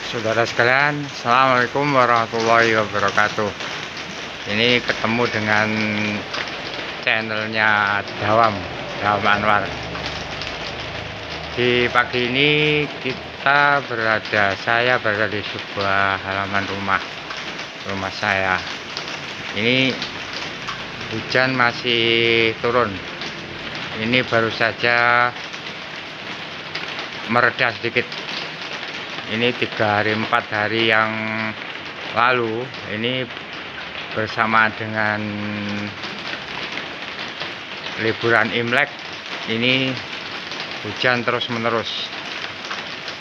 Saudara sekalian, Assalamualaikum warahmatullahi wabarakatuh. Ini ketemu dengan channelnya Dawam Anwar. Di pagi ini saya berada di sebuah halaman rumah saya. Ini hujan masih turun. Ini baru saja mereda sedikit. Ini 3 hari 4 hari yang lalu, ini bersamaan dengan liburan Imlek, ini hujan terus menerus.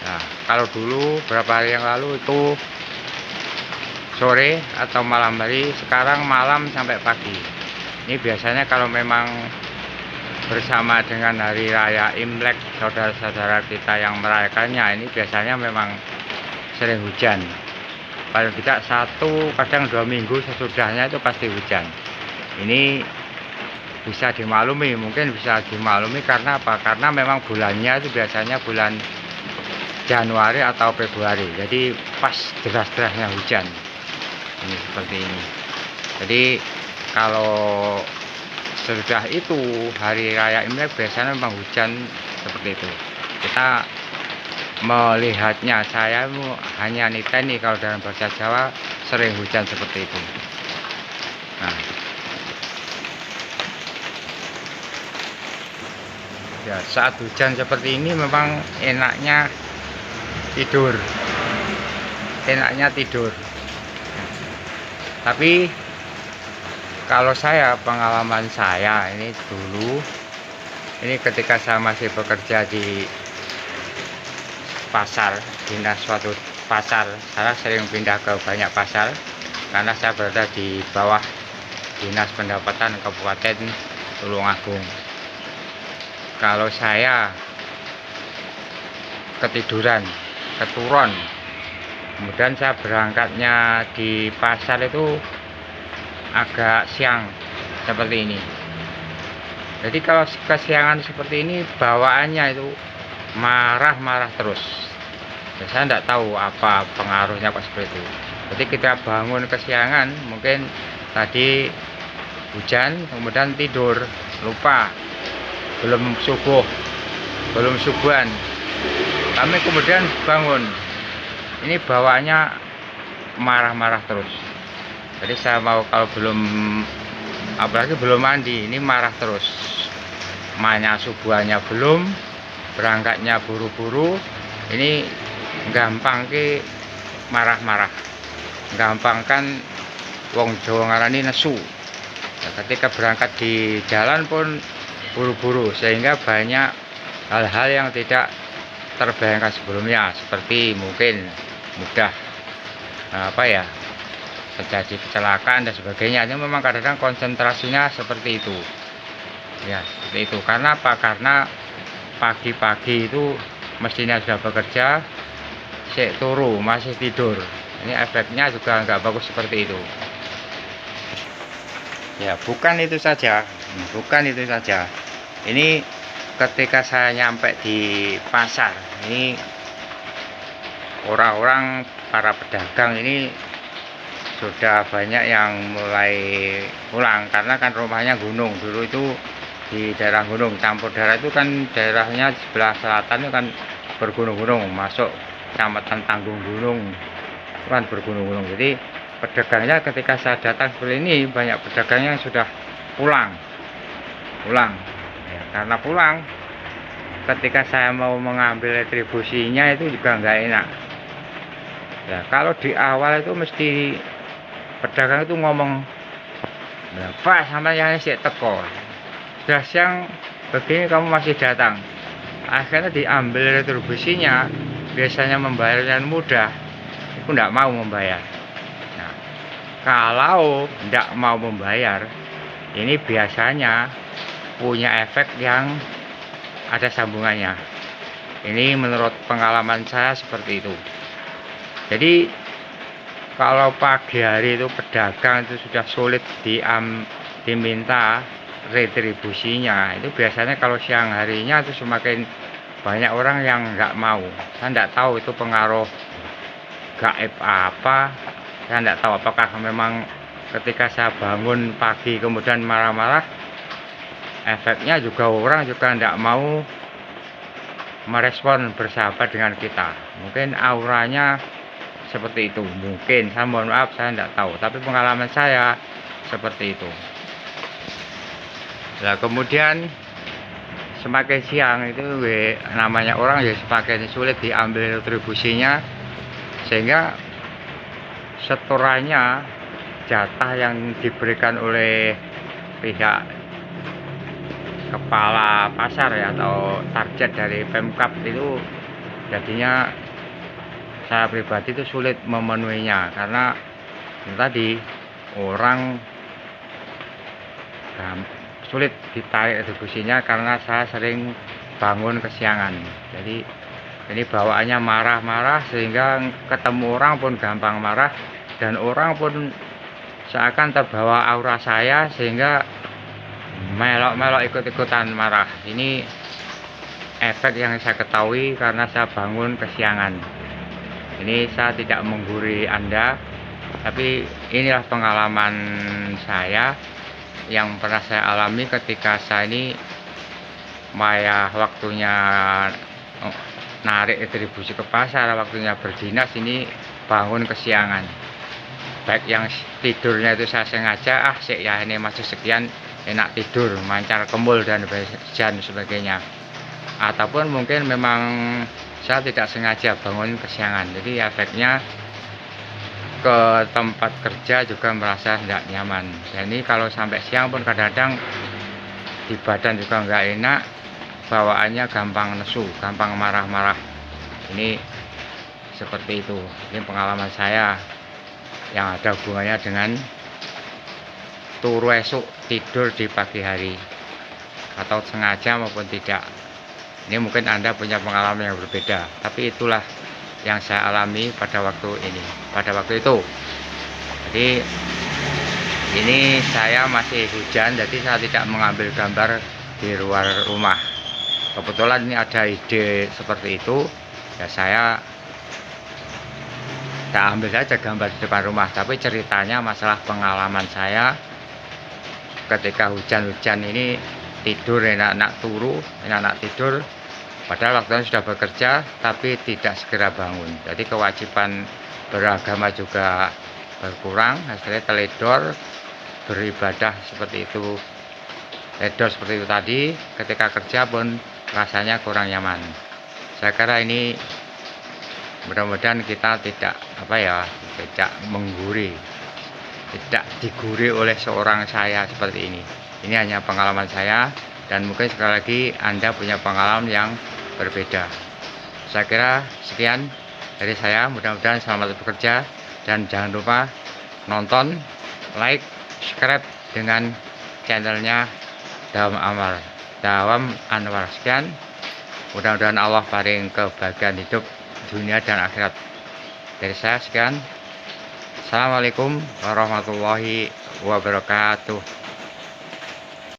Nah, kalau dulu beberapa hari yang lalu itu sore atau malam hari, sekarang malam sampai pagi. Ini biasanya kalau memang bersama dengan hari raya Imlek, saudara-saudara kita yang merayakannya, ini biasanya memang sering hujan. Paling tidak 1 kadang 2 minggu sesudahnya itu pasti hujan. Ini bisa dimaklumi, mungkin bisa dimaklumi karena apa? Karena memang bulannya itu biasanya bulan Januari atau Februari, jadi pas deras-derasnya hujan. Ini seperti ini. Jadi kalau sesudah itu hari raya Imlek biasanya memang hujan seperti itu. Kita melihatnya, saya hanya niteni kalau dalam bahasa Jawa sering hujan seperti itu. Nah, ya, saat hujan seperti ini memang enaknya tidur. Tapi kalau pengalaman saya ini dulu, ini ketika saya masih bekerja di pasar, dinas suatu pasar, saya sering pindah ke banyak pasar karena saya berada di bawah Dinas Pendapatan Kabupaten Tulungagung. Kalau saya keturun, kemudian saya berangkatnya di pasar itu agak siang seperti ini. Jadi kalau kesiangan seperti ini bawaannya itu marah-marah terus. Saya tidak tahu apa pengaruhnya kok seperti itu. Jadi kita bangun kesiangan, mungkin tadi hujan, kemudian tidur, lupa, belum subuhan. Kami kemudian bangun, ini bawaannya marah-marah terus. Jadi saya mau apalagi belum mandi, ini marah terus. Mainnya subuhannya belum, berangkatnya buru-buru, ini gampang ke marah-marah. Gampang kan wong Jawa ngarani nesu. Nah, ketika berangkat di jalan pun buru-buru, sehingga banyak hal-hal yang tidak terbayangkan sebelumnya, seperti mungkin mudah terjadi kecelakaan dan sebagainya. Ini memang kadang-kadang konsentrasinya seperti itu, ya, seperti itu. Karena apa? Karena pagi-pagi itu mestinya sudah bekerja, turu masih tidur. Ini efeknya juga nggak bagus seperti itu. Ya, bukan itu saja. Ini ketika saya nyampe di pasar, ini orang-orang, para pedagang ini sudah banyak yang mulai pulang karena kan rumahnya gunung. Dulu itu di daerah gunung, campur daerah itu kan daerahnya sebelah selatan itu kan bergunung-gunung, masuk kecamatan Tanggung Gunung kan bergunung-gunung. Jadi pedagangnya ketika saya datang seperti ini, banyak pedagang yang sudah pulang ya, karena pulang ketika saya mau mengambil retribusinya itu juga nggak enak ya. Kalau di awal itu mesti pedagang itu ngomong, Pak, sama yang sih teko, sudah siang begini kamu masih datang. Akhirnya diambil retribusinya, biasanya membayarnya mudah, itu tidak mau membayar. Nah, kalau tidak mau membayar, ini biasanya punya efek yang ada sambungannya. Ini menurut pengalaman saya seperti itu. Jadi kalau pagi hari itu pedagang itu sudah sulit diminta retribusinya, itu biasanya kalau siang harinya itu semakin banyak orang yang nggak mau. Saya nggak tahu itu pengaruh gaib apa. Saya tidak tahu apakah memang ketika saya bangun pagi kemudian marah-marah, efeknya juga orang juga tidak mau merespon bersahabat dengan kita. Mungkin auranya seperti itu, mungkin, saya mohon maaf, saya tidak tahu, tapi pengalaman saya seperti itu. Nah kemudian semakin siang itu namanya orang ya semakin sulit diambil retribusinya, sehingga setorannya, jatah yang diberikan oleh pihak kepala pasar ya, atau target dari Pemkab itu, jadinya saya pribadi itu sulit memenuhinya, karena tadi orang sulit ditarik retribusinya karena saya sering bangun kesiangan. Jadi ini bawaannya marah-marah, sehingga ketemu orang pun gampang marah, dan orang pun seakan terbawa aura saya sehingga melok-melok ikut-ikutan marah. Ini efek yang saya ketahui karena saya bangun kesiangan. Ini saya tidak menggurui Anda, tapi inilah pengalaman saya yang pernah saya alami ketika saya ini maya waktunya narik retribusi ke pasar, waktunya berdinas, ini bangun kesiangan. Baik yang tidurnya itu saya sengaja, sik ya ini masih sekian, enak tidur, mancar kemul dan sebagainya, ataupun mungkin memang saya tidak sengaja bangun kesiangan, jadi efeknya ke tempat kerja juga merasa tidak nyaman. Dan ini kalau sampai siang pun kadang-kadang di badan juga nggak enak, bawaannya gampang nesu, gampang marah-marah. Ini seperti itu. Ini pengalaman saya yang ada hubungannya dengan turu esuk, tidur di pagi hari, atau sengaja maupun tidak. Ini mungkin Anda punya pengalaman yang berbeda, tapi itulah yang saya alami pada waktu ini, pada waktu itu. Jadi ini saya masih hujan, jadi saya tidak mengambil gambar di luar rumah. Kebetulan ini ada ide seperti itu, ya saya ambil saja gambar di depan rumah. Tapi ceritanya masalah pengalaman saya ketika hujan-hujan ini, tidur enak-enak turu, enak-enak tidur, padahal waktunya sudah bekerja tapi tidak segera bangun. Jadi kewajiban beragama juga berkurang, hasilnya teledor beribadah seperti itu, teledor seperti itu tadi. Ketika kerja pun rasanya kurang nyaman. Saya kira ini mudah-mudahan kita tidak tidak mengguri, tidak diguri oleh seorang saya seperti ini. Ini hanya pengalaman saya, dan mungkin sekali lagi Anda punya pengalaman yang berbeda. Saya kira sekian dari saya, mudah-mudahan selamat bekerja, dan jangan lupa nonton, like, subscribe dengan channelnya Dawam Anwar. Sekian, mudah-mudahan Allah paling kebahagiaan hidup dunia dan akhirat. Dari saya sekian, assalamualaikum warahmatullahi wabarakatuh.